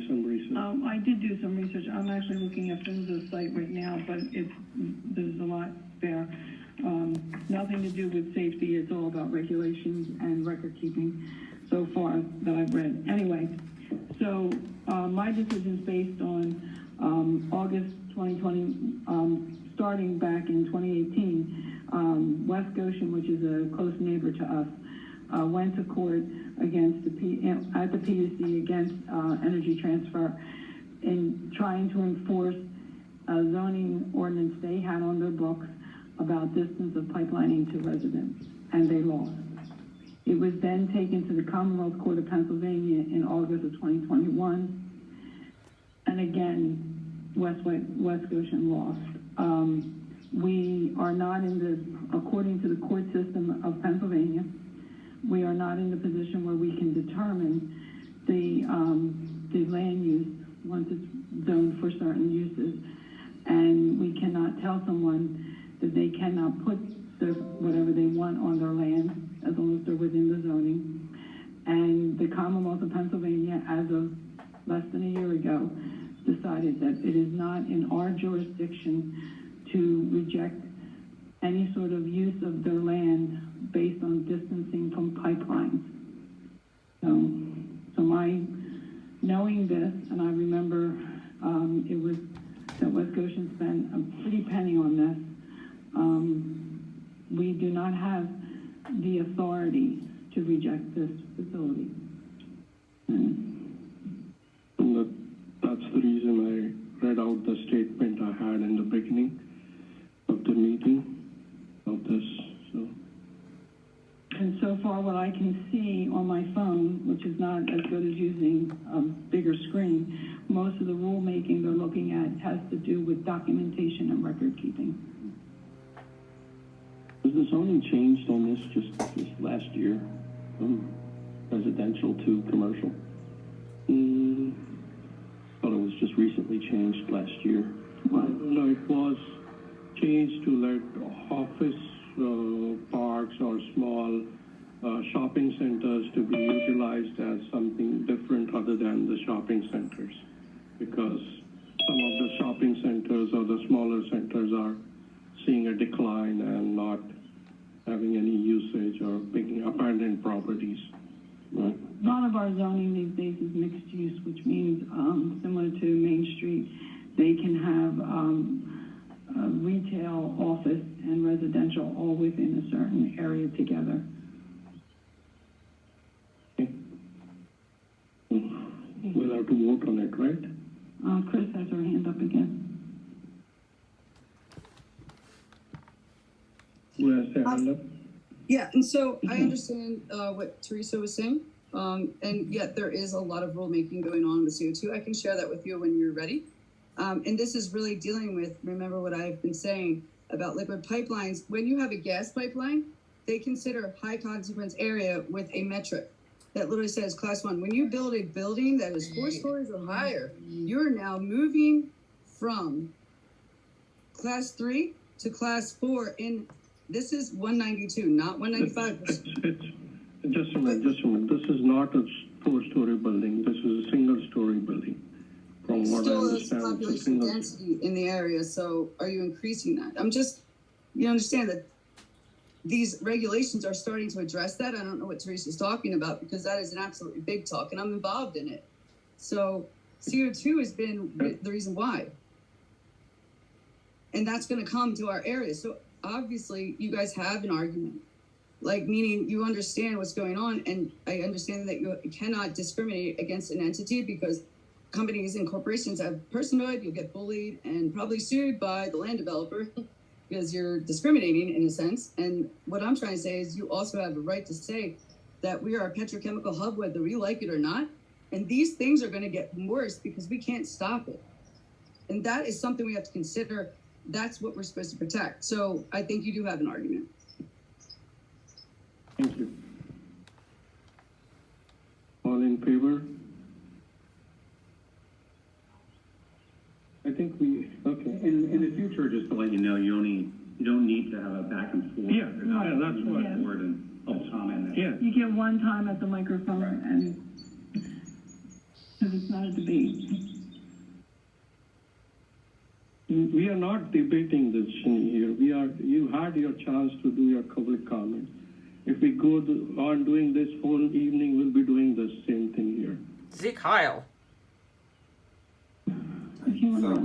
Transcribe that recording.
some research? I did do some research. I'm actually looking at PHMSA's site right now, but there's a lot there. Nothing to do with safety. It's all about regulations and record keeping so far that I've read. Anyway, so my decision is based on August 2020, starting back in 2018, West Goshen, which is a close neighbor to us, went to court against at the PUC against Energy Transfer in trying to enforce a zoning ordinance they had on their books about distance of pipelining to residents, and they lost. It was then taken to the Commonwealth Court of Pennsylvania in August of 2021, and again, West Goshen lost. We are not according to the court system of Pennsylvania, we are not in the position where we can determine the land use once it's zoned for certain uses, and we cannot tell someone that they cannot put whatever they want on their land as long as they're within the zoning. And the Commonwealth of Pennsylvania, as of less than a year ago, decided that it is not in our jurisdiction to reject any sort of use of their land based on distancing from pipelines. So my knowing this, and I remember it was that West Goshen spent a pretty penny on this. We do not have the authority to reject this facility. That's the reason I read out the statement I had in the beginning of the meeting of this. And so far what I can see on my phone, which is not as good as using a bigger screen, most of the rulemaking they're looking at has to do with documentation and record keeping. Was the zoning changed on this just last year from residential to commercial? Thought it was just recently changed last year. No, it was changed to let office parks or small shopping centers to be utilized as something different other than the shopping centers, because some of the shopping centers or the smaller centers are seeing a decline and not having any usage or picking abandoned properties. Right. A lot of our zoning these days is mixed use, which means similar to Main Street, they can have retail, office, and residential all within a certain area together. We'll have to vote on it, right? Chris has her hand up again. Who has their hand up? Yeah, and so I understand what Teresa was saying, and yet there is a lot of rulemaking going on with CO2. I can share that with you when you're ready. And this is really dealing with, remember what I've been saying about liquid pipelines. When you have a gas pipeline, they consider high consequence area with a metric that literally says class 1. When you build a building that is 4 stories or higher, you're now moving from class 3 to class 4 in. This is 192, not 195. Just a minute. This is not a 4-story building. This is a single-story building. From what I understand, still is population density in the area, so are you increasing that? You understand that these regulations are starting to address that. I don't know what Teresa's talking about, because that is an absolutely big talk, and I'm involved in it. So CO2 has been the reason why. And that's going to come to our area. So obviously you guys have an argument, meaning you understand what's going on, and I understand that you cannot discriminate against an entity because companies and corporations have personhood. You'll get bullied and probably sued by the land developer because you're discriminating in a sense. And what I'm trying to say is you also have a right to say that we are a petrochemical hub, whether we like it or not. And these things are going to get worse because we can't stop it. And that is something we have to consider. That's what we're supposed to protect. So I think you do have an argument. Thank you. All in favor? I think okay. In the future, just to let you know, you don't need to have a back and forth. Yeah, that's what. And public comment. Yeah. You get one time at the microphone, right. and Because it's not a debate. We are not debating this here. You had your chance to do your public comment. If we go on doing this whole evening, we'll be doing the same thing here. Zeke Heil. If you want to.